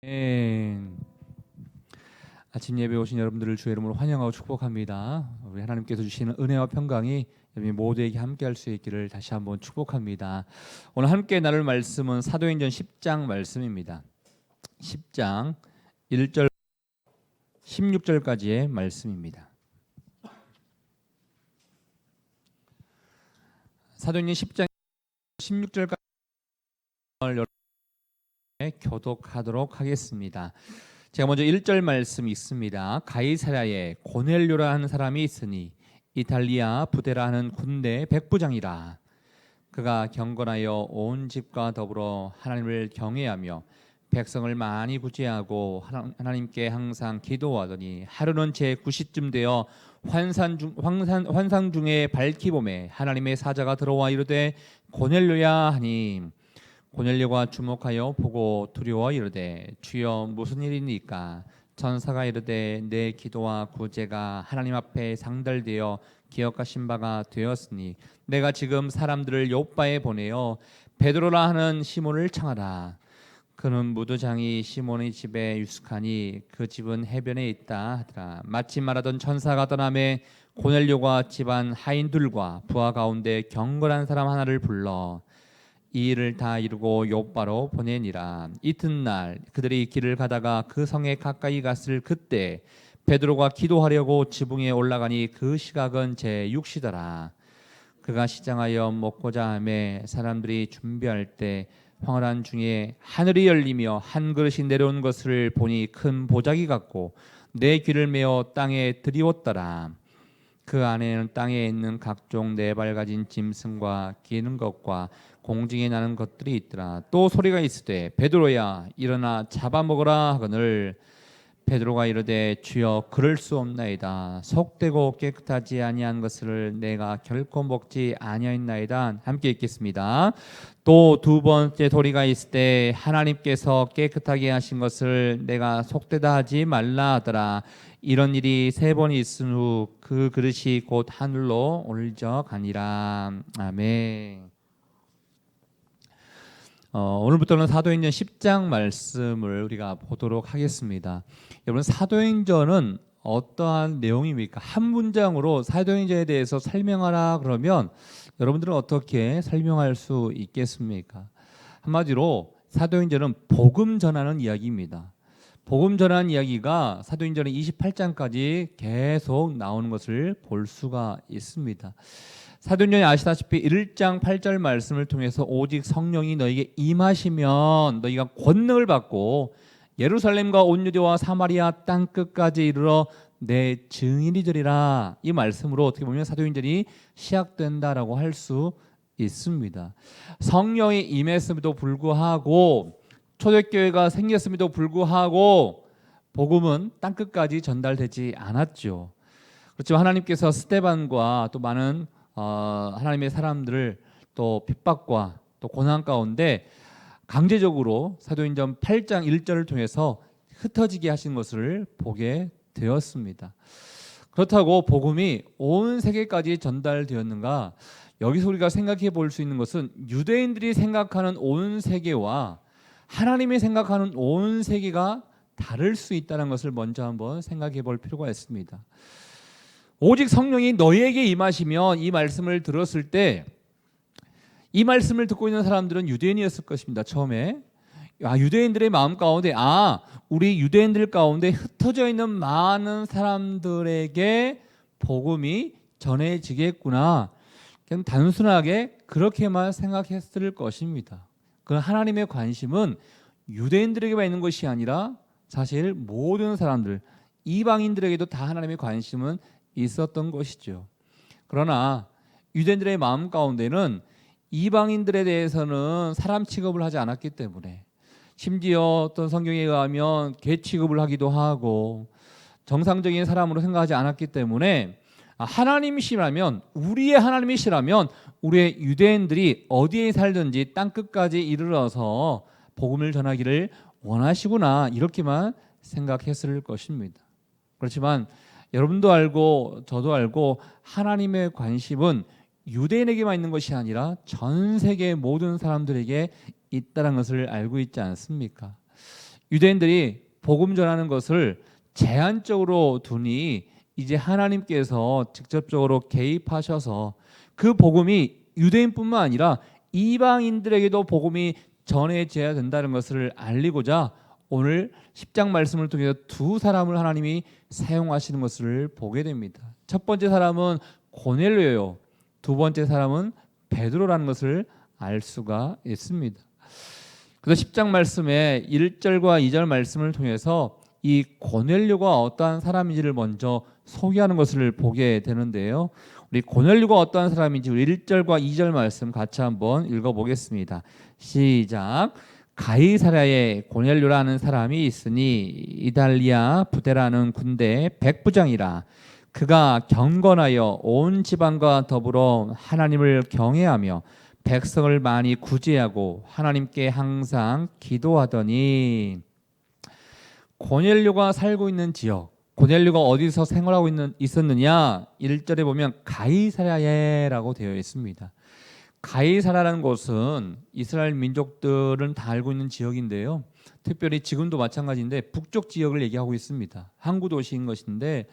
아멘. 아침 예배 오신 여러분들을 주의 이름으로 환영하고 축복합니다. 우리 하나님께서 주시는 은혜와 평강이 여러분 모두에게 함께할 수 있기를 다시 한번 축복합니다. 오늘 함께 나눌 말씀은 사도행전 10장 말씀입니다. 10장 1절 16절까지의 말씀입니다. 사도행전 10장 16절까지 교독하도록 하겠습니다. 제가 먼저 1절 말씀 읽습니다. 가이사랴에 고넬료라 하는 사람이 있으니 이탈리아 부데라 하는 군대 백부장이라. 그가 경건하여 온 집과 더불어 하나님을 경외하며 백성을 많이 구제하고 하나님께 항상 기도하더니 하루는 제9시쯤 되어 환상 중에 밝히 보매 하나님의 사자가 들어와 이르되 고넬료야 하니 고넬료가 주목하여 보고 두려워 이르되 주여 무슨 일이니까? 천사가 이르되 내 기도와 구제가 하나님 앞에 상달되어 기억하신 바가 되었으니 내가 지금 사람들을 요빠에 보내어 베드로라 하는 시몬을 청하라. 그는 무도장이 시몬의 집에 유숙하니 그 집은 해변에 있다 하더라. 마침 말하던 천사가 떠나매 고넬료가 집안 하인들과 부하 가운데 경건한 사람 하나를 불러 이 일을 다 이루고 요빠로 보내니라. 이튿날 그들이 길을 가다가 그 성에 가까이 갔을 그때 베드로가 기도하려고 지붕에 올라가니 그 시각은 제6시더라. 그가 시장하여 먹고자 하매 사람들이 준비할 때 황홀한 중에 하늘이 열리며 한 그릇이 내려온 것을 보니 큰 보자기 같고 내 귀를 메어 땅에 들이웠더라. 그 안에는 땅에 있는 각종 네 발 가진 짐승과 기는 것과 공중에 나는 것들이 있더라. 또 소리가 있으되 베드로야 일어나 잡아먹으라 하거늘 베드로가 이르되 주여 그럴 수 없나이다. 속되고 깨끗하지 아니한 것을 내가 결코 먹지 아니하였나이다. 함께 읽겠습니다. 또 두 번째 소리가 있으되 하나님께서 깨끗하게 하신 것을 내가 속되다 하지 말라 하더라. 이런 일이 세 번이 있은 후 그 그릇이 곧 하늘로 올려가니라. 아멘. 오늘부터는 사도행전 10장 말씀을 우리가 보도록 하겠습니다. 여러분, 사도행전은 어떠한 내용입니까? 한 문장으로 사도행전에 대해서 설명하라 그러면 여러분들은 어떻게 설명할 수 있겠습니까? 한마디로 사도행전은 복음 전하는 이야기입니다. 복음 전하는 이야기가 사도행전 28장까지 계속 나오는 것을 볼 수가 있습니다. 사도행전에 아시다시피 1장 8절 말씀을 통해서 오직 성령이 너에게 임하시면 너희가 권능을 받고 예루살렘과 온 유대와 사마리아 땅 끝까지 이르러 내 증인이 되리라. 이 말씀으로 어떻게 보면 사도행전이 시작된다라고 할 수 있습니다. 성령이 임했음에도 불구하고 초대교회가 생겼음에도 불구하고 복음은 땅 끝까지 전달되지 않았죠. 그렇지만 하나님께서 스데반과 또 많은 하나님의 사람들을 또 핍박과 또 고난 가운데 강제적으로 사도행전 8장 1절을 통해서 흩어지게 하신 것을 보게 되었습니다. 그렇다고 복음이 온 세계까지 전달되었는가? 여기서 우리가 생각해 볼 수 있는 것은 유대인들이 생각하는 온 세계와 하나님이 생각하는 온 세계가 다를 수 있다는 것을 먼저 한번 생각해 볼 필요가 있습니다. 오직 성령이 너희에게 임하시면 이 말씀을 들었을 때 이 말씀을 듣고 있는 사람들은 유대인이었을 것입니다. 처음에 유대인들의 마음 가운데 우리 유대인들 가운데 흩어져 있는 많은 사람들에게 복음이 전해지겠구나. 그냥 단순하게 그렇게만 생각했을 것입니다. 그 하나님의 관심은 유대인들에게만 있는 것이 아니라 사실 모든 사람들, 이방인들에게도 다 하나님의 관심은 있었던 것이죠. 그러나 유대인들의 마음 가운데는 이방인들에 대해서는 사람 취급을 하지 않았기 때문에 심지어 어떤 성경에 의하면 개 취급을 하기도 하고 정상적인 사람으로 생각하지 않았기 때문에 하나님이시라면 우리의 하나님이시라면 우리의 유대인들이 어디에 살든지 땅끝까지 이르러서 복음을 전하기를 원하시구나 이렇게만 생각했을 것입니다. 그렇지만 여러분도 알고 저도 알고 하나님의 관심은 유대인에게만 있는 것이 아니라 전 세계 모든 사람들에게 있다는 것을 알고 있지 않습니까? 유대인들이 복음 전하는 것을 제한적으로 두니 이제 하나님께서 직접적으로 개입하셔서 그 복음이 유대인뿐만 아니라 이방인들에게도 복음이 전해져야 된다는 것을 알리고자 오늘 10장 말씀을 통해서 두 사람을 하나님이 사용하시는 것을 보게 됩니다. 첫 번째 사람은 고넬료요, 두 번째 사람은 베드로라는 것을 알 수가 있습니다. 그래서 10장 말씀의 1절과 2절 말씀을 통해서 이 고넬료가 어떠한 사람인지를 먼저 소개하는 것을 보게 되는데요. 우리 고넬료가 어떠한 사람인지 우리 1절과 2절 말씀 같이 한번 읽어보겠습니다. 시작. 가이사랴에 고넬료라는 사람이 있으니 이달리아 부대라는 군대 백부장이라. 그가 경건하여 온 집안과 더불어 하나님을 경외하며 백성을 많이 구제하고 하나님께 항상 기도하더니. 고넬료가 살고 있는 지역, 고넬료가 어디서 생활하고 있었느냐? 1절에 보면 가이사랴에라고 되어 있습니다. 가이사랴라는 곳은 이스라엘 민족들은 다 알고 있는 지역인데요. 특별히 지금도 마찬가지인데 북쪽 지역을 얘기하고 있습니다. 항구 도시인 것인데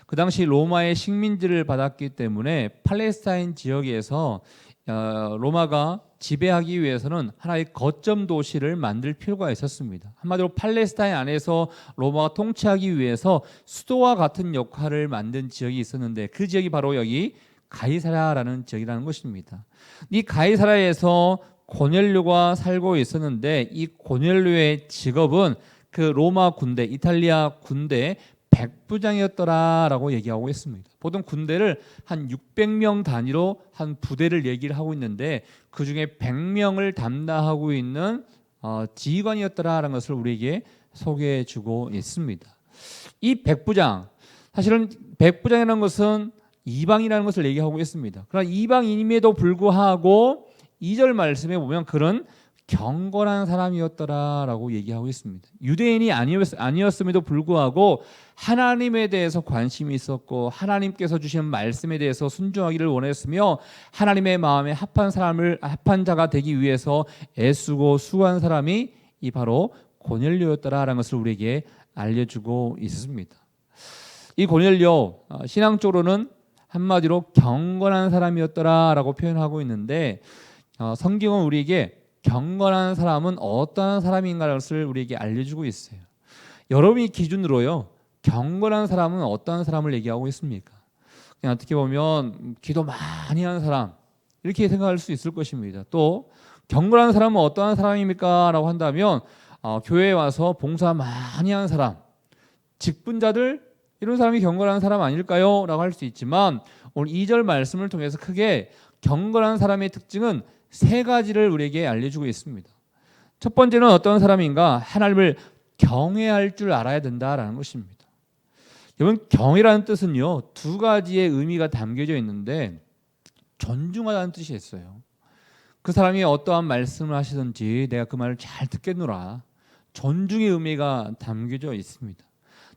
그 당시 로마의 식민지를 받았기 때문에 팔레스타인 지역에서 로마가 지배하기 위해서는 하나의 거점 도시를 만들 필요가 있었습니다. 한마디로 팔레스타인 안에서 로마가 통치하기 위해서 수도와 같은 역할을 만든 지역이 있었는데 그 지역이 바로 여기 가이사랴라는 지역이라는 것입니다. 이 가이사랴에서 고넬료가 살고 있었는데 이 고넬료의 직업은 그 로마 군대, 이탈리아 군대 백부장이었더라라고 얘기하고 있습니다. 보통 군대를 한 600명 단위로 한 부대를 얘기를 하고 있는데 그 중에 100명을 담당하고 있는 지휘관이었더라라는 것을 우리에게 소개해주고 있습니다. 이 백부장, 사실은 백부장이라는 것은 이방이라는 것을 얘기하고 있습니다. 그러나 이방인임에도 불구하고 2절 말씀에 보면 그런 경건한 사람이었더라라고 얘기하고 있습니다. 유대인이 아니었음에도 불구하고 하나님에 대해서 관심이 있었고 하나님께서 주신 말씀에 대해서 순종하기를 원했으며 하나님의 마음에 합한 자가 되기 위해서 애쓰고 수고한 사람이 이 바로 고넬료였더라라는 것을 우리에게 알려주고 있습니다. 이 고넬료 신앙적으로는 한마디로 경건한 사람이었더라라고 표현하고 있는데 성경은 우리에게 경건한 사람은 어떠한 사람인가라는 것을 우리에게 알려주고 있어요. 여러분이 기준으로요, 경건한 사람은 어떠한 사람을 얘기하고 있습니까? 그냥 어떻게 보면 기도 많이 하는 사람 이렇게 생각할 수 있을 것입니다. 또 경건한 사람은 어떠한 사람입니까? 라고 한다면 교회에 와서 봉사 많이 하는 사람, 직분자들 이런 사람이 경건한 사람 아닐까요? 라고 할 수 있지만 오늘 2절 말씀을 통해서 크게 경건한 사람의 특징은 세 가지를 우리에게 알려주고 있습니다. 첫 번째는 어떤 사람인가? 하나님을 경외할 줄 알아야 된다라는 것입니다. 여러분, 경외라는 뜻은요, 두 가지의 의미가 담겨져 있는데 존중하다는 뜻이 있어요. 그 사람이 어떠한 말씀을 하시든지 내가 그 말을 잘 듣겠노라. 존중의 의미가 담겨져 있습니다.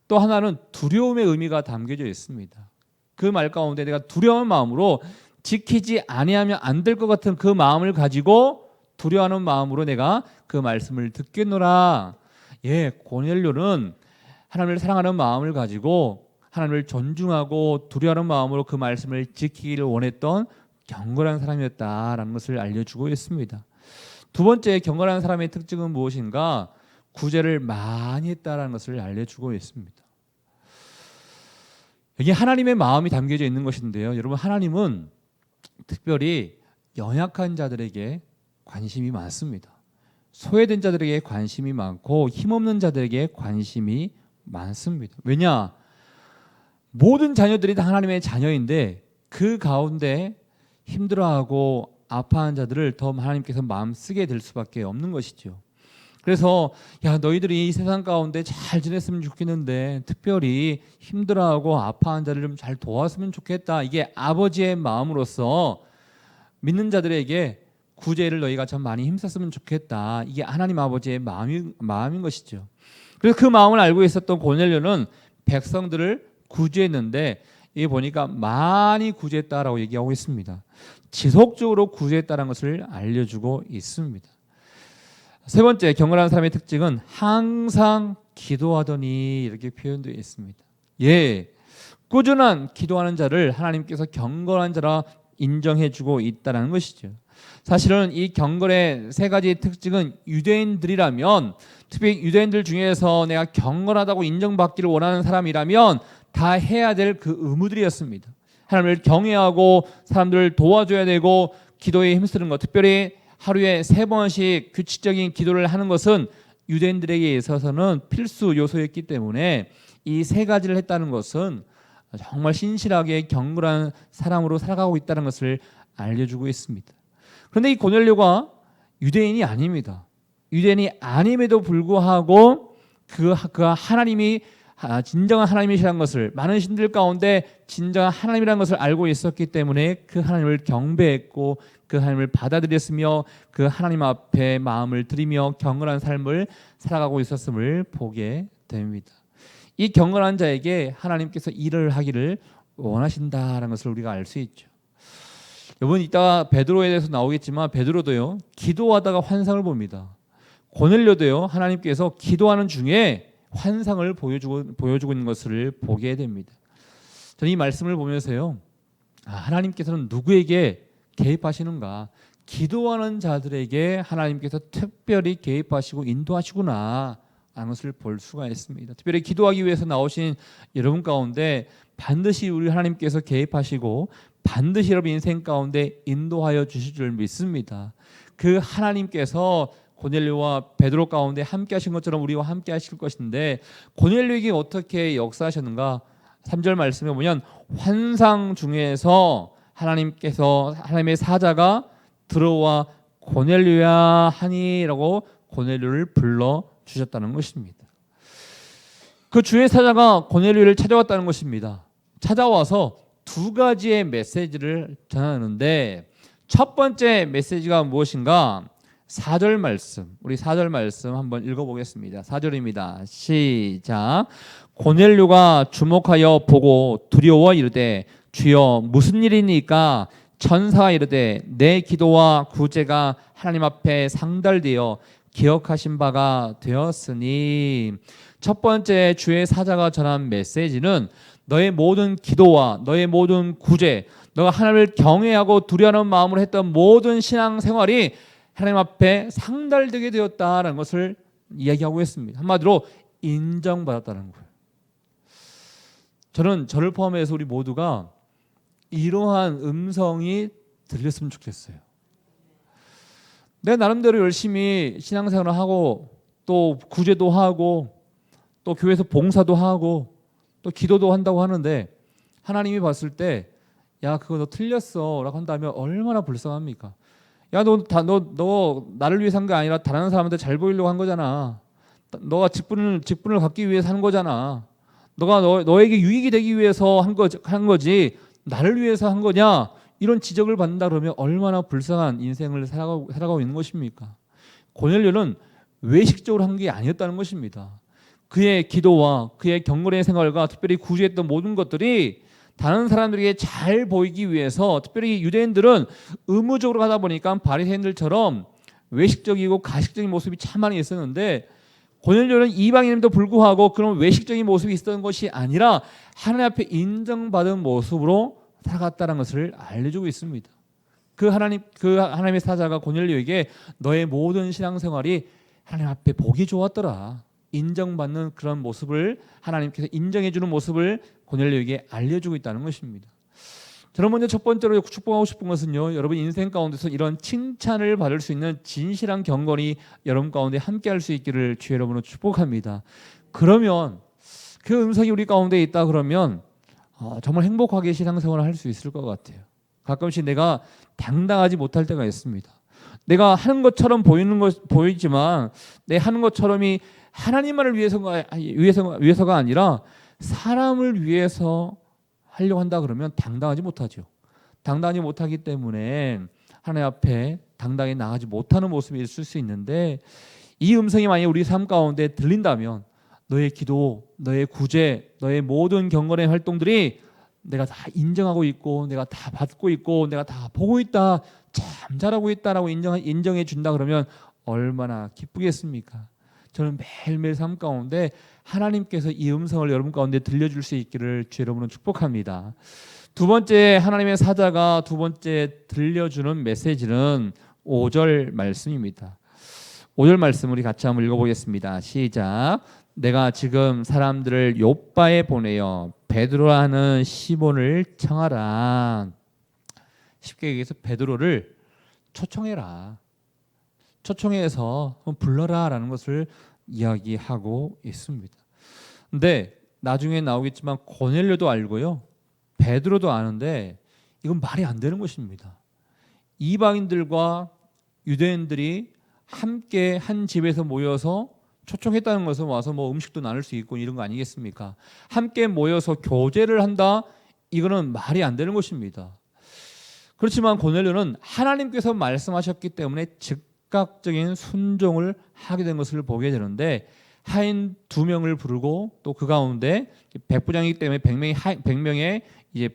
또 하나는 두려움의 의미가 담겨져 있습니다. 그 말 가운데 내가 두려운 마음으로 지키지 아니하면 안 될 것 같은 그 마음을 가지고 두려워하는 마음으로 내가 그 말씀을 듣겠노라. 고넬료는 하나님을 사랑하는 마음을 가지고 하나님을 존중하고 두려워하는 마음으로 그 말씀을 지키기를 원했던 경건한 사람이었다라는 것을 알려주고 있습니다. 두 번째 경건한 사람의 특징은 무엇인가? 구제를 많이 했다라는 것을 알려주고 있습니다. 여기 하나님의 마음이 담겨져 있는 것인데요. 여러분, 하나님은 특별히 연약한 자들에게 관심이 많습니다. 소외된 자들에게 관심이 많고 힘없는 자들에게 관심이 많습니다. 왜냐? 모든 자녀들이 다 하나님의 자녀인데 그 가운데 힘들어하고 아파하는 자들을 더 하나님께서 마음 쓰게 될 수밖에 없는 것이죠. 그래서 너희들이 이 세상 가운데 잘 지냈으면 좋겠는데 특별히 힘들어하고 아파하는 자를 좀 잘 도왔으면 좋겠다. 이게 아버지의 마음으로서 믿는 자들에게 구제를 너희가 참 많이 힘썼으면 좋겠다. 이게 하나님 아버지의 마음인 것이죠. 그래서 그 마음을 알고 있었던 고넬료는 백성들을 구제했는데 이게 보니까 많이 구제했다라고 얘기하고 있습니다. 지속적으로 구제했다는 것을 알려주고 있습니다. 세 번째, 경건한 사람의 특징은 항상 기도하더니 이렇게 표현되어 있습니다. 예, 꾸준한 기도하는 자를 하나님께서 경건한 자라 인정해주고 있다는 것이죠. 사실은 이 경건의 세 가지 특징은 유대인들이라면, 특히 유대인들 중에서 내가 경건하다고 인정받기를 원하는 사람이라면 다 해야 될 그 의무들이었습니다. 하나님을 경외하고 사람들을 도와줘야 되고 기도에 힘쓰는 것, 특별히 하루에 3번씩 규칙적인 기도를 하는 것은 유대인들에게 있어서는 필수 요소였기 때문에 이 세 가지를 했다는 것은 정말 신실하게 경건한 사람으로 살아가고 있다는 것을 알려주고 있습니다. 그런데 이 고넬료가 유대인이 아닙니다. 유대인이 아님에도 불구하고 그가 하나님이 진정한 하나님이시라는 것을, 많은 신들 가운데 진정한 하나님이라는 것을 알고 있었기 때문에 그 하나님을 경배했고 그 하나님을 받아들였으며 그 하나님 앞에 마음을 드리며 경건한 삶을 살아가고 있었음을 보게 됩니다. 이 경건한 자에게 하나님께서 일을 하기를 원하신다라는 것을 우리가 알 수 있죠. 여러분, 이따가 베드로에 대해서 나오겠지만 베드로도요, 기도하다가 환상을 봅니다. 고넬료도요, 하나님께서 기도하는 중에 환상을 보여주고 있는 것을 보게 됩니다. 저는 이 말씀을 보면서요, 하나님께서는 누구에게 개입하시는가? 기도하는 자들에게 하나님께서 특별히 개입하시고 인도하시구나 라는 것을 볼 수가 있습니다. 특별히 기도하기 위해서 나오신 여러분 가운데 반드시 우리 하나님께서 개입하시고 반드시 여러분 인생 가운데 인도하여 주실 줄 믿습니다. 그 하나님께서 고넬료와 베드로 가운데 함께 하신 것처럼 우리와 함께 하실 것인데, 고넬료에게 어떻게 역사하셨는가? 3절 말씀에 보면 환상 중에서 하나님의 사자가 들어와 고넬료야 하니라고 고넬료를 불러 주셨다는 것입니다. 그 주의 사자가 고넬료를 찾아왔다는 것입니다. 찾아와서 2가지의 메시지를 전하는데, 첫 번째 메시지가 무엇인가? 4절 말씀, 우리 4절 말씀 한번 읽어보겠습니다. 4절입니다. 시작. 고넬료가 주목하여 보고 두려워 이르되 주여 무슨 일이니까? 천사가 이르되 내 기도와 구제가 하나님 앞에 상달되어 기억하신 바가 되었으니. 첫 번째 주의 사자가 전한 메시지는 너의 모든 기도와 너의 모든 구제, 너가 하나님을 경외하고 두려워하는 마음으로 했던 모든 신앙생활이 하나님 앞에 상달되게 되었다는 것을 이야기하고 있습니다. 한마디로 인정받았다는 거예요. 저를 포함해서 우리 모두가 이러한 음성이 들렸으면 좋겠어요. 내가 나름대로 열심히 신앙생활을 하고 또 구제도 하고 또 교회에서 봉사도 하고 또 기도도 한다고 하는데, 하나님이 봤을 때 야, 그거 너 틀렸어 라고 한다면 얼마나 불쌍합니까? 야, 너 나를 위해서 한 게 아니라 다른 사람한테 잘 보이려고 한 거잖아. 너가 직분을 갖기 위해서 한 거잖아. 너가 너에게 유익이 되기 위해서 한 거지 나를 위해서 한 거냐? 이런 지적을 받는다 그러면 얼마나 불쌍한 인생을 살아가고 있는 것입니까? 고넬료는 외식적으로 한 게 아니었다는 것입니다. 그의 기도와 그의 경건의 생활과 특별히 구제했던 모든 것들이 다른 사람들에게 잘 보이기 위해서, 특별히 유대인들은 의무적으로 하다 보니까 바리새인들처럼 외식적이고 가식적인 모습이 참 많이 있었는데, 고넬료는 이방인임에도 불구하고 그런 외식적인 모습이 있었던 것이 아니라 하나님 앞에 인정받은 모습으로 살아갔다는 것을 알려주고 있습니다. 그 하나님의 사자가 고넬료에게 너의 모든 신앙생활이 하나님 앞에 보기 좋았더라, 인정받는 그런 모습을, 하나님께서 인정해주는 모습을 고넬료에게 알려주고 있다는 것입니다. 저는 먼저 첫 번째로 축복하고 싶은 것은요, 여러분 인생 가운데서 이런 칭찬을 받을 수 있는 진실한 경건이 여러분 가운데 함께 할 수 있기를 주의 이름으로 축복합니다. 그러면 그 음성이 우리 가운데 있다 그러면 정말 행복하게 신앙생활을 할 수 있을 것 같아요. 가끔씩 내가 당당하지 못할 때가 있습니다. 내가 하는 것처럼 보이지만 내 하는 것처럼이 하나님만을 위해서가 아니라 사람을 위해서 하려고 한다 그러면 당당하지 못하죠. 당당하지 못하기 때문에 하나님 앞에 당당히 나가지 못하는 모습이 있을 수 있는데, 이 음성이 만약 우리 삶 가운데 들린다면 너의 기도, 너의 구제, 너의 모든 경건의 활동들이 내가 다 인정하고 있고 내가 다 받고 있고 내가 다 보고 있다, 참 잘하고 있다라고 인정해 준다 그러면 얼마나 기쁘겠습니까? 저는 매일매일 삶 가운데 하나님께서 이 음성을 여러분 가운데 들려줄 수 있기를 주 여러분은 축복합니다. 두 번째 하나님의 사자가 두 번째 들려주는 메시지는 5절 말씀입니다. 5절 말씀 우리 같이 한번 읽어보겠습니다. 시작. 내가 지금 사람들을 욥바에 보내어 베드로라는 시몬을 청하라. 쉽게 얘기해서 베드로를 초청해라. 초청해서 불러라라는 것을 이야기하고 있습니다. 근데 나중에 나오겠지만 고넬료도 알고요, 베드로도 아는데 이건 말이 안 되는 것입니다. 이방인들과 유대인들이 함께 한 집에서 모여서 초청했다는 것은 와서 뭐 음식도 나눌 수 있고 이런 거 아니겠습니까? 함께 모여서 교제를 한다, 이거는 말이 안 되는 것입니다. 그렇지만 고넬료는 하나님께서 말씀하셨기 때문에 즉각적인 순종을 하게 된 것을 보게 되는데, 하인 2명을 부르고 또 그 가운데 백부장이기 때문에 100명의 이제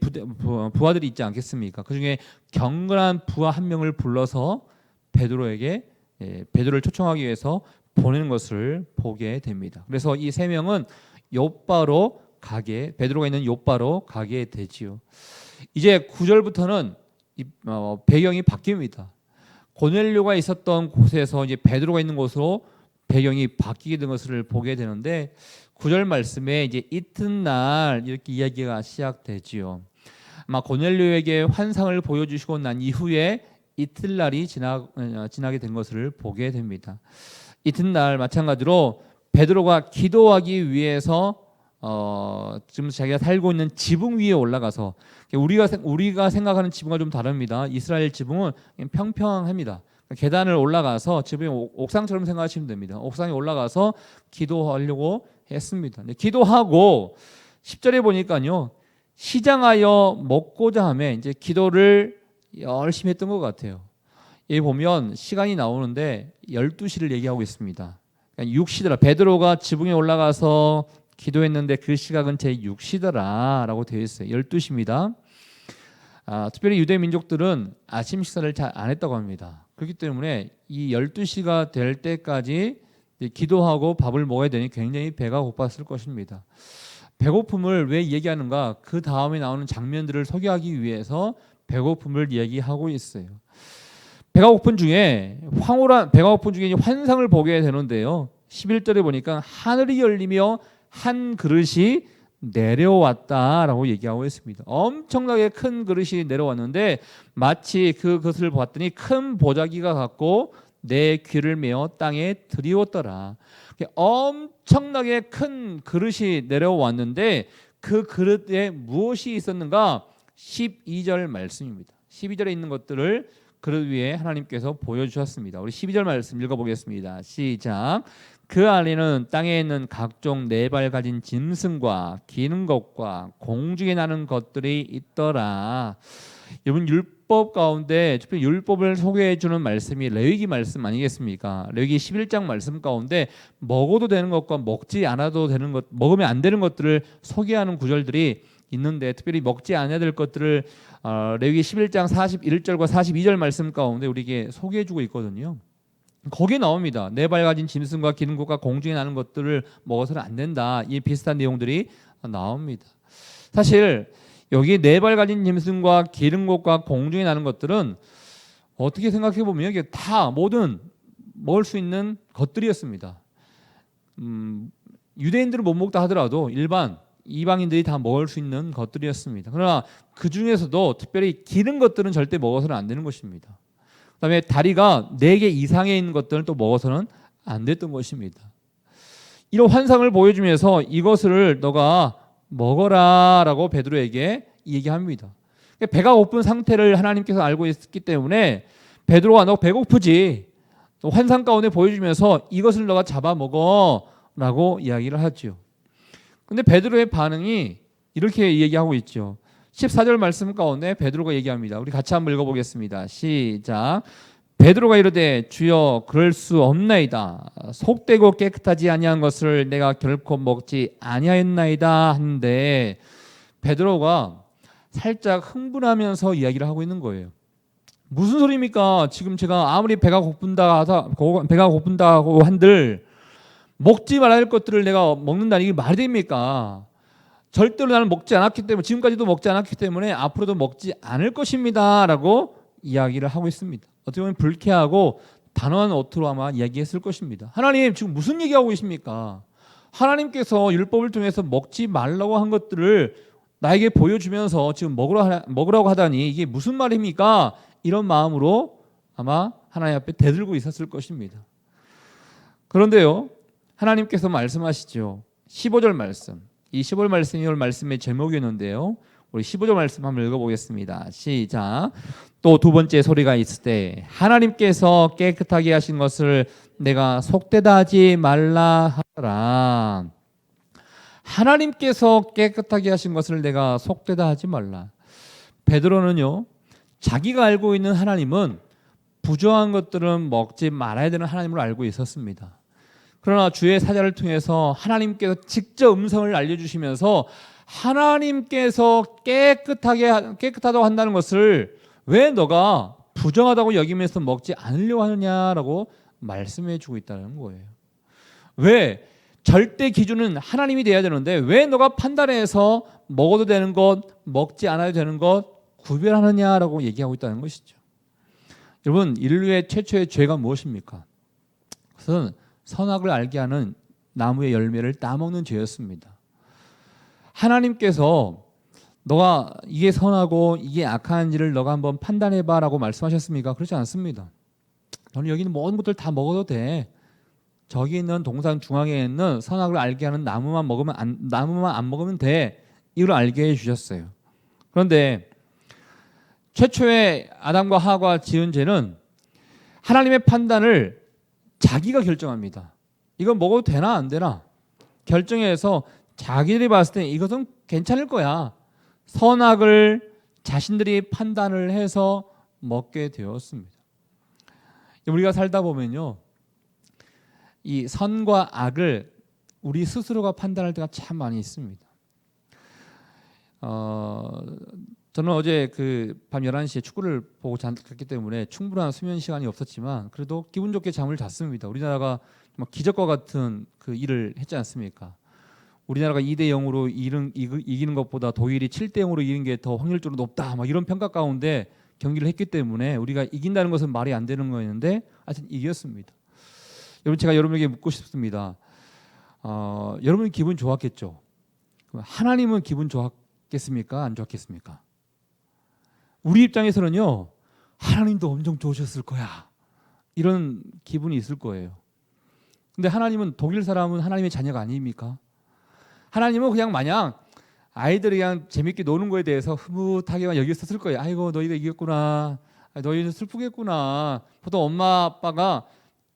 부하들이 있지 않겠습니까? 그 중에 경건한 부하 1명을 불러서 베드로를 초청하기 위해서 보내는 것을 보게 됩니다. 그래서 이 3명은 베드로가 있는 욥바로 가게 되지요. 이제 9절부터는 배경이 바뀝니다. 고넬료가 있었던 곳에서 이제 베드로가 있는 곳으로 배경이 바뀌게 된 것을 보게 되는데, 9절 말씀에 이제 이튿날 이렇게 이야기가 시작되지요. 아마 고넬료에게 환상을 보여주시고 난 이후에 이튿날이 지나게 된 것을 보게 됩니다. 이튿날 마찬가지로 베드로가 기도하기 위해서 지금 자기가 살고 있는 지붕 위에 올라가서, 우리가 생각하는 지붕과 좀 다릅니다. 이스라엘 지붕은 평평합니다. 계단을 올라가서 지붕이 옥상처럼 생각하시면 됩니다. 옥상에 올라가서 기도하려고 했습니다. 기도하고 10절에 보니까요, 시장하여 먹고자 하며 이제 기도를 열심히 했던 것 같아요. 여기 보면 시간이 나오는데 12시를 얘기하고 있습니다. 6시더라. 베드로가 지붕에 올라가서 기도했는데 그 시각은 제 6시더라 라고 되어 있어요. 12시입니다. 특별히 유대 민족들은 아침 식사를 잘 안 했다고 합니다. 그렇기 때문에 이 12시가 될 때까지 기도하고 밥을 먹어야 되니 굉장히 배가 고팠을 것입니다. 배고픔을 왜 얘기하는가? 그 다음에 나오는 장면들을 소개하기 위해서 배고픔을 얘기하고 있어요. 배가 고픈 중에 환상을 보게 되는데요. 11절에 보니까 하늘이 열리며 한 그릇이 내려왔다라고 얘기하고 있습니다. 엄청나게 큰 그릇이 내려왔는데 마치 그것을 보았더니 큰 보자기가 같고 내 귀를 메어 땅에 들이웠더라. 엄청나게 큰 그릇이 내려왔는데 그 그릇에 무엇이 있었는가? 12절 말씀입니다. 12절에 있는 것들을 그릇 위에 하나님께서 보여주셨습니다. 우리 12절 말씀 읽어보겠습니다. 시작. 그 안에는 땅에 있는 각종 4발 가진 짐승과 기는 것과 공중에 나는 것들이 있더라. 여러분, 율법 가운데 특별히 율법을 소개해 주는 말씀이 레위기 말씀 아니겠습니까? 레위기 11장 말씀 가운데 먹어도 되는 것과 먹지 않아도 되는 것, 먹으면 안 되는 것들을 소개하는 구절들이 있는데, 특별히 먹지 않아야 될 것들을 레위기 11장 41절과 42절 말씀 가운데 우리에게 소개해 주고 있거든요. 거기에 나옵니다. 4발 가진 짐승과 기는 것과 공중에 나는 것들을 먹어서는 안 된다. 이 비슷한 내용들이 나옵니다. 사실 여기 4발 가진 짐승과 기는 것과 공중에 나는 것들은 어떻게 생각해 보면 이게 다 모든 먹을 수 있는 것들이었습니다. 유대인들은 못 먹다 하더라도 일반 이방인들이 다 먹을 수 있는 것들이었습니다. 그러나 그 중에서도 특별히 기는 것들은 절대 먹어서는 안 되는 것입니다. 그다음에 다리가 4개 이상에 있는 것들은 또 먹어서는 안 됐던 것입니다. 이런 환상을 보여주면서 이것을 너가 먹어라라고 베드로에게 얘기합니다. 배가 고픈 상태를 하나님께서 알고 있기 때문에 베드로가 너 배고프지? 환상 가운데 보여주면서 이것을 너가 잡아 먹어라고 이야기를 하죠. 근데 베드로의 반응이 이렇게 얘기하고 있죠. 14절 말씀 가운데 베드로가 얘기합니다. 우리 같이 한번 읽어보겠습니다. 시작. 베드로가 이르되 주여 그럴 수 없나이다. 속되고 깨끗하지 아니한 것을 내가 결코 먹지 아니하였나이다 하는데, 베드로가 살짝 흥분하면서 이야기를 하고 있는 거예요. 무슨 소리입니까? 지금 제가 아무리 배가 고픈다고 한들 먹지 말아야 할 것들을 내가 먹는다니 이게 말이 됩니까? 절대로 나는 먹지 않았기 때문에, 지금까지도 먹지 않았기 때문에 앞으로도 먹지 않을 것입니다 라고 이야기를 하고 있습니다. 어떻게 보면 불쾌하고 단호한 어투로 아마 이야기했을 것입니다. 하나님 지금 무슨 얘기하고 계십니까? 하나님께서 율법을 통해서 먹지 말라고 한 것들을 나에게 보여주면서 지금 먹으라고 하다니 이게 무슨 말입니까? 이런 마음으로 아마 하나님 앞에 대들고 있었을 것입니다. 그런데요, 하나님께서 말씀하시죠. 15절 말씀. 이 15절 말씀이 오늘 말씀의 제목이었는데요. 우리 15절 말씀 한번 읽어보겠습니다. 시작. 또 두 번째 소리가 있을 때 하나님께서 깨끗하게 하신 것을 내가 속되다 하지 말라 하라. 하나님께서 깨끗하게 하신 것을 내가 속되다 하지 말라. 베드로는요, 자기가 알고 있는 하나님은 부정한 것들은 먹지 말아야 되는 하나님으로 알고 있었습니다. 그러나 주의 사자를 통해서 하나님께서 직접 음성을 알려주시면서 하나님께서 깨끗하다고 한다는 것을 왜 너가 부정하다고 여기면서 먹지 않으려고 하느냐라고 말씀해 주고 있다는 거예요. 왜? 절대 기준은 하나님이 돼야 되는데 왜 너가 판단해서 먹어도 되는 것, 먹지 않아도 되는 것 구별하느냐라고 얘기하고 있다는 것이죠. 여러분, 인류의 최초의 죄가 무엇입니까? 그것은 선악을 알게 하는 나무의 열매를 따먹는 죄였습니다. 하나님께서 너가 이게 선하고 이게 악한지를 너가 한번 판단해봐 라고 말씀하셨습니까? 그렇지 않습니다. 너는 여기 있는 모든 것들 다 먹어도 돼. 저기 있는 동산 중앙에 있는 선악을 알게 하는 나무만 안 먹으면 돼. 이걸 알게 해주셨어요. 그런데 최초의 아담과 하와가 지은 죄는 하나님의 판단을 자기가 결정합니다. 이건 먹어도 되나 안 되나 결정해서 자기들이 봤을 때 이것은 괜찮을 거야. 선악을 자신들이 판단을 해서 먹게 되었습니다. 우리가 살다 보면요, 이 선과 악을 우리 스스로가 판단할 때가 참 많이 있습니다. 저는 어제 그 밤 11시에 축구를 보고 잤기 때문에 충분한 수면 시간이 없었지만 그래도 기분 좋게 잠을 잤습니다. 우리나라가 정말 기적과 같은 그 일을 했지 않습니까? 우리나라가 2대 0으로 이기는 것보다 독일이 7대 0으로 이기는 게 더 확률적으로 높다, 막 이런 평가 가운데 경기를 했기 때문에 우리가 이긴다는 것은 말이 안 되는 거였는데 하여튼 이겼습니다. 여러분, 제가 여러분에게 묻고 싶습니다. 여러분 기분 좋았겠죠? 하나님은 기분 좋았겠습니까? 안 좋았겠습니까? 우리 입장에서는요, 하나님도 엄청 좋으셨을 거야, 이런 기분이 있을 거예요. 근데 하나님은, 독일 사람은 하나님의 자녀가 아닙니까? 하나님은 그냥 마냥 아이들이 그냥 재밌게 노는 거에 대해서 흐뭇하게만 여겼었을 거예요. 아이고 너희가 이겼구나, 너희는 슬프겠구나. 보통 엄마 아빠가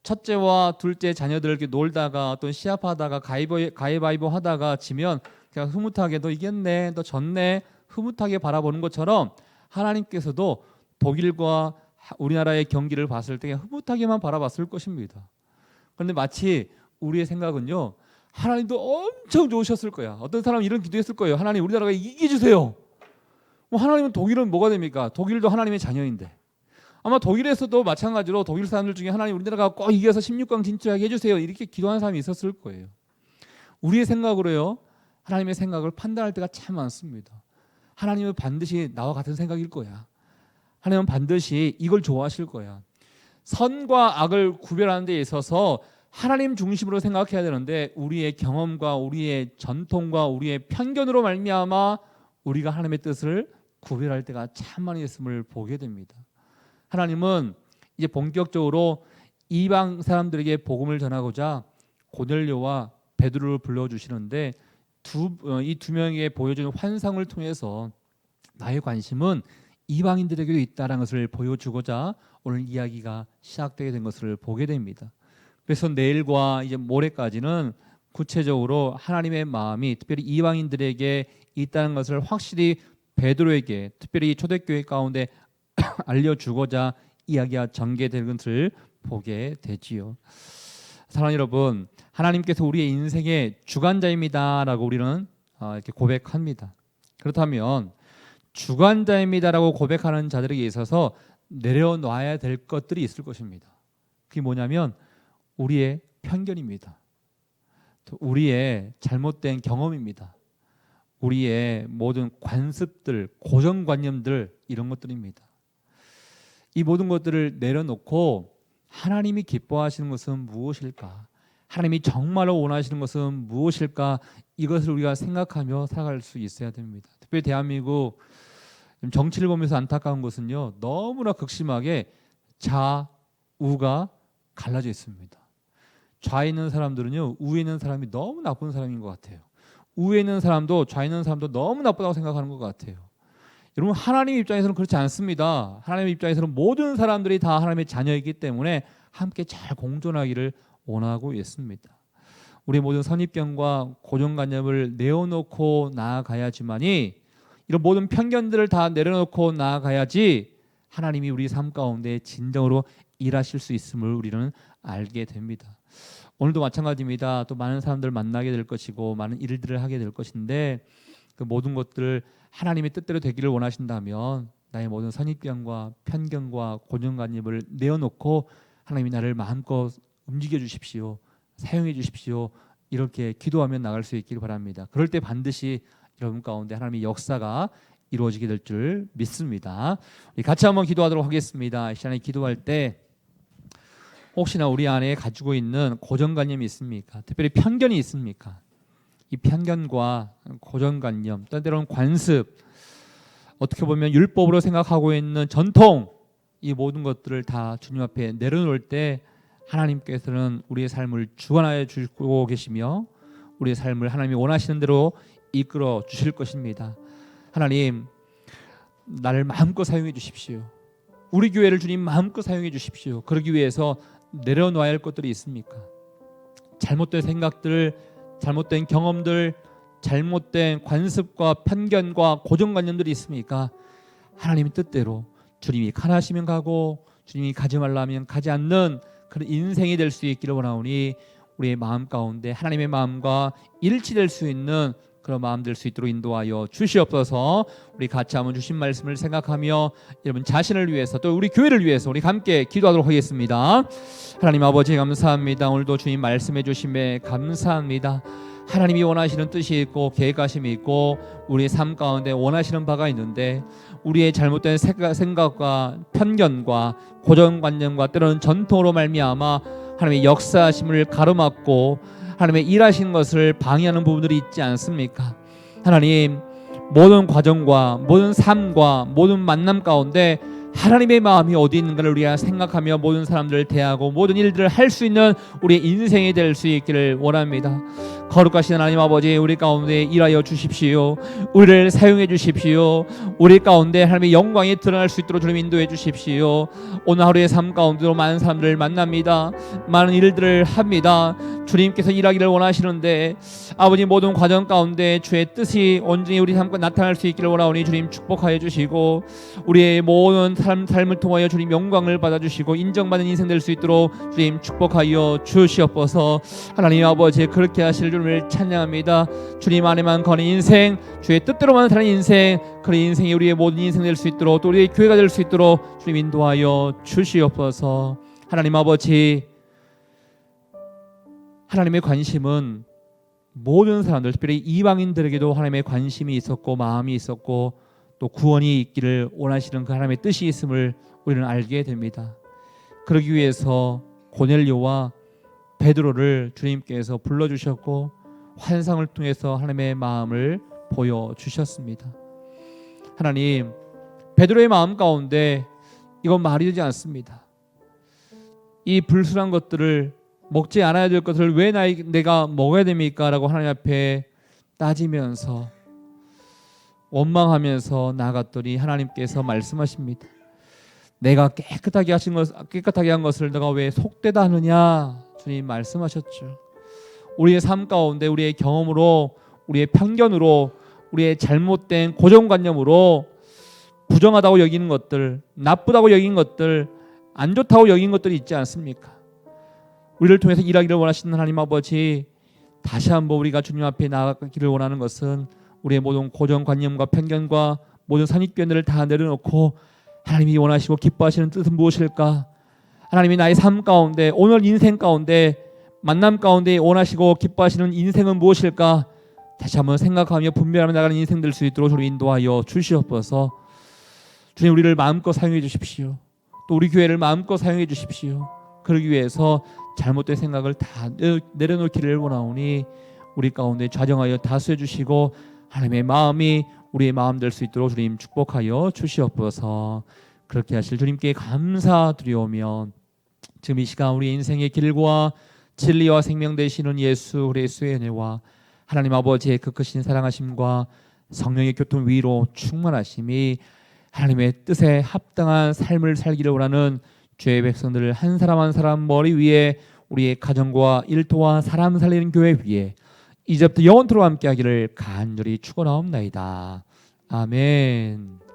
첫째와 둘째 자녀들 이렇게 놀다가 어떤 시합하다가 가위바위보 하다가 지면 그냥 흐뭇하게 너 이겼네, 너 졌네, 흐뭇하게 바라보는 것처럼 하나님께서도 독일과 우리나라의 경기를 봤을 때 흐뭇하게만 바라봤을 것입니다. 그런데 마치 우리의 생각은요, 하나님도 엄청 좋으셨을 거야. 어떤 사람은 이런 기도했을 거예요. 하나님, 우리나라가 이기게 해주세요. 하나님은 독일은 뭐가 됩니까? 독일도 하나님의 자녀인데. 아마 독일에서도 마찬가지로 독일 사람들 중에 하나님, 우리나라가 꼭 이겨서 16강 진출하게 해주세요, 이렇게 기도하는 사람이 있었을 거예요. 우리의 생각으로요, 하나님의 생각을 판단할 때가 참 많습니다. 하나님은 반드시 나와 같은 생각일 거야. 하나님은 반드시 이걸 좋아하실 거야. 선과 악을 구별하는 데 있어서 하나님 중심으로 생각해야 되는데 우리의 경험과 우리의 전통과 우리의 편견으로 말미암아 우리가 하나님의 뜻을 구별할 때가 참 많이 있음을 보게 됩니다. 하나님은 이제 본격적으로 이방 사람들에게 복음을 전하고자 고넬료와 베드로를 불러주시는데 이 두 명에게 보여주는 환상을 통해서 나의 관심은 이방인들에게도 있다는 것을 보여주고자 오늘 이야기가 시작되게 된 것을 보게 됩니다. 그래서 내일과 이제 모레까지는 구체적으로 하나님의 마음이 특별히 이방인들에게 있다는 것을 확실히 베드로에게, 특별히 초대교회 가운데 알려주고자 이야기가 전개된 것을 보게 되지요. 사랑하는 여러분, 하나님께서 우리의 인생의 주관자입니다라고 우리는 이렇게 고백합니다. 그렇다면 주관자입니다라고 고백하는 자들에게 있어서 내려놔야 될 것들이 있을 것입니다. 그게 뭐냐면 우리의 편견입니다. 또 우리의 잘못된 경험입니다. 우리의 모든 관습들, 고정관념들, 이런 것들입니다. 이 모든 것들을 내려놓고 하나님이 기뻐하시는 것은 무엇일까? 하나님이 정말로 원하시는 것은 무엇일까? 이것을 우리가 생각하며 살아갈 수 있어야 됩니다. 특별히 대한민국 정치를 보면서 안타까운 것은요, 너무나 극심하게 좌우가 갈라져 있습니다. 좌에 있는 사람들은요, 우에 있는 사람이 너무 나쁜 사람인 것 같아요. 우에 있는 사람도 좌에 있는 사람도 너무 나쁘다고 생각하는 것 같아요. 여러분, 하나님 입장에서는 그렇지 않습니다. 하나님 입장에서는 모든 사람들이 다 하나님의 자녀이기 때문에 함께 잘 공존하기를 원하고 있습니다. 우리 모든 선입견과 고정관념을 내어놓고 나아가야지만이, 이런 모든 편견들을 다 내려놓고 나아가야지 하나님이 우리 삶 가운데 진정으로 일하실 수 있음을 우리는 알게 됩니다. 오늘도 마찬가지입니다. 또 많은 사람들을 만나게 될 것이고 많은 일들을 하게 될 것인데, 그 모든 것들을 하나님의 뜻대로 되기를 원하신다면 나의 모든 선입견과 편견과 고정관념을 내어놓고 하나님이 나를 마음껏 움직여 주십시오, 사용해 주십시오, 이렇게 기도하며 나갈 수 있기를 바랍니다. 그럴 때 반드시 여러분 가운데 하나님의 역사가 이루어지게 될 줄 믿습니다. 우리 같이 한번 기도하도록 하겠습니다. 이 시간에 기도할 때 혹시나 우리 안에 가지고 있는 고정관념이 있습니까? 특별히 편견이 있습니까? 이 편견과 고정관념, 때로는 관습, 어떻게 보면 율법으로 생각하고 있는 전통, 이 모든 것들을 다 주님 앞에 내려놓을 때 하나님께서는 우리의 삶을 주관하여 주고 계시며 우리의 삶을 하나님이 원하시는 대로 이끌어 주실 것입니다. 하나님, 나를 마음껏 사용해 주십시오. 우리 교회를 주님 마음껏 사용해 주십시오. 그러기 위해서 내려놔야 할 것들이 있습니까? 잘못된 생각들, 잘못된 경험들, 잘못된 관습과 편견과 고정관념들이 있습니까? 하나님의 뜻대로 주님이 가라시면 가고 주님이 가지 말라면 가지 않는 그런 인생이 될 수 있기를 원하오니 우리의 마음 가운데 하나님의 마음과 일치될 수 있는 그런 마음 될 수 있도록 인도하여 주시옵소서. 우리 같이 한번 주신 말씀을 생각하며 여러분 자신을 위해서 또 우리 교회를 위해서 우리 함께 기도하도록 하겠습니다. 하나님 아버지 감사합니다. 오늘도 주님 말씀해 주심에 감사합니다. 하나님이 원하시는 뜻이 있고 계획하심이 있고 우리의 삶 가운데 원하시는 바가 있는데 우리의 잘못된 생각과 편견과 고정관념과 때로는 전통으로 말미암아 하나님의 역사하심을 가로막고 하나님의 일하신 것을 방해하는 부분들이 있지 않습니까? 하나님, 모든 과정과 모든 삶과 모든 만남 가운데 하나님의 마음이 어디 있는가를 우리가 생각하며 모든 사람들을 대하고 모든 일들을 할 수 있는 우리의 인생이 될 수 있기를 원합니다. 거룩하신 하나님 아버지, 우리 가운데 일하여 주십시오. 우리를 사용해 주십시오. 우리 가운데 하나님의 영광이 드러날 수 있도록 주님 인도해 주십시오. 오늘 하루의 삶 가운데로 많은 사람들을 만납니다. 많은 일들을 합니다. 주님께서 일하기를 원하시는데 아버지 모든 과정 가운데 주의 뜻이 온전히 우리 삶과 나타날 수 있기를 원하오니 주님 축복하여 주시고 우리의 모든 삶을 통하여 주님 영광을 받아주시고 인정받는 인생 될 수 있도록 주님 축복하여 주시옵소서. 하나님 아버지, 그렇게 하실 주님을 찬양합니다. 주님 안에만 거는 인생, 주의 뜻대로만 사는 인생, 그런 인생이 우리의 모든 인생 될 수 있도록 또 우리의 교회가 될 수 있도록 주님 인도하여 주시옵소서. 하나님 아버지, 하나님의 관심은 모든 사람들, 특별히 이방인들에게도 하나님의 관심이 있었고 마음이 있었고 또 구원이 있기를 원하시는 그 하나님의 뜻이 있음을 우리는 알게 됩니다. 그러기 위해서 고넬료와 베드로를 주님께서 불러주셨고 환상을 통해서 하나님의 마음을 보여주셨습니다. 하나님, 베드로의 마음 가운데 이건 말이 되지 않습니다. 이 불순한 것들을 먹지 않아야 될 것을 왜 내가 먹어야 됩니까? 라고 하나님 앞에 따지면서 원망하면서 나갔더니 하나님께서 말씀하십니다. 내가 깨끗하게 한 것을 내가 왜 속되다 하느냐? 주님 말씀하셨죠. 우리의 삶 가운데 우리의 경험으로, 우리의 편견으로, 우리의 잘못된 고정관념으로 부정하다고 여기는 것들, 나쁘다고 여긴 것들, 안 좋다고 여긴 것들이 있지 않습니까? 우리를 통해서 일하기를 원하시는 하나님 아버지, 다시 한번 우리가 주님 앞에 나아가기를 원하는 것은 우리의 모든 고정관념과 편견과 모든 선입견들을 다 내려놓고 하나님이 원하시고 기뻐하시는 뜻은 무엇일까? 하나님이 나의 삶 가운데, 오늘 인생 가운데, 만남 가운데 원하시고 기뻐하시는 인생은 무엇일까? 다시 한번 생각하며 분별하며 나가는 인생 될 수 있도록 주님 인도하여 주시옵소서. 주님, 우리를 마음껏 사용해 주십시오. 또 우리 교회를 마음껏 사용해 주십시오. 그러기 위해서 잘못된 생각을 다 내려놓기를 원하오니 우리 가운데 좌정하여 다스려 주시고 하나님의 마음이 우리의 마음 될 수 있도록 주님 축복하여 주시옵소서. 그렇게 하실 주님께 감사드리오며 지금 이 시간 우리 인생의 길과 진리와 생명 되시는 예수 그리스도의 은혜와 하나님 아버지의 그 크신 사랑하심과 성령의 교통 위로 충만하심이 하나님의 뜻에 합당한 삶을 살기를 원하는 주의 백성들을 한 사람 한 사람 머리 위에 우리의 가정과 일터와 사람 살리는 교회 위에 이제부터 영원토록 함께하기를 간절히 축원하옵나이다. 아멘.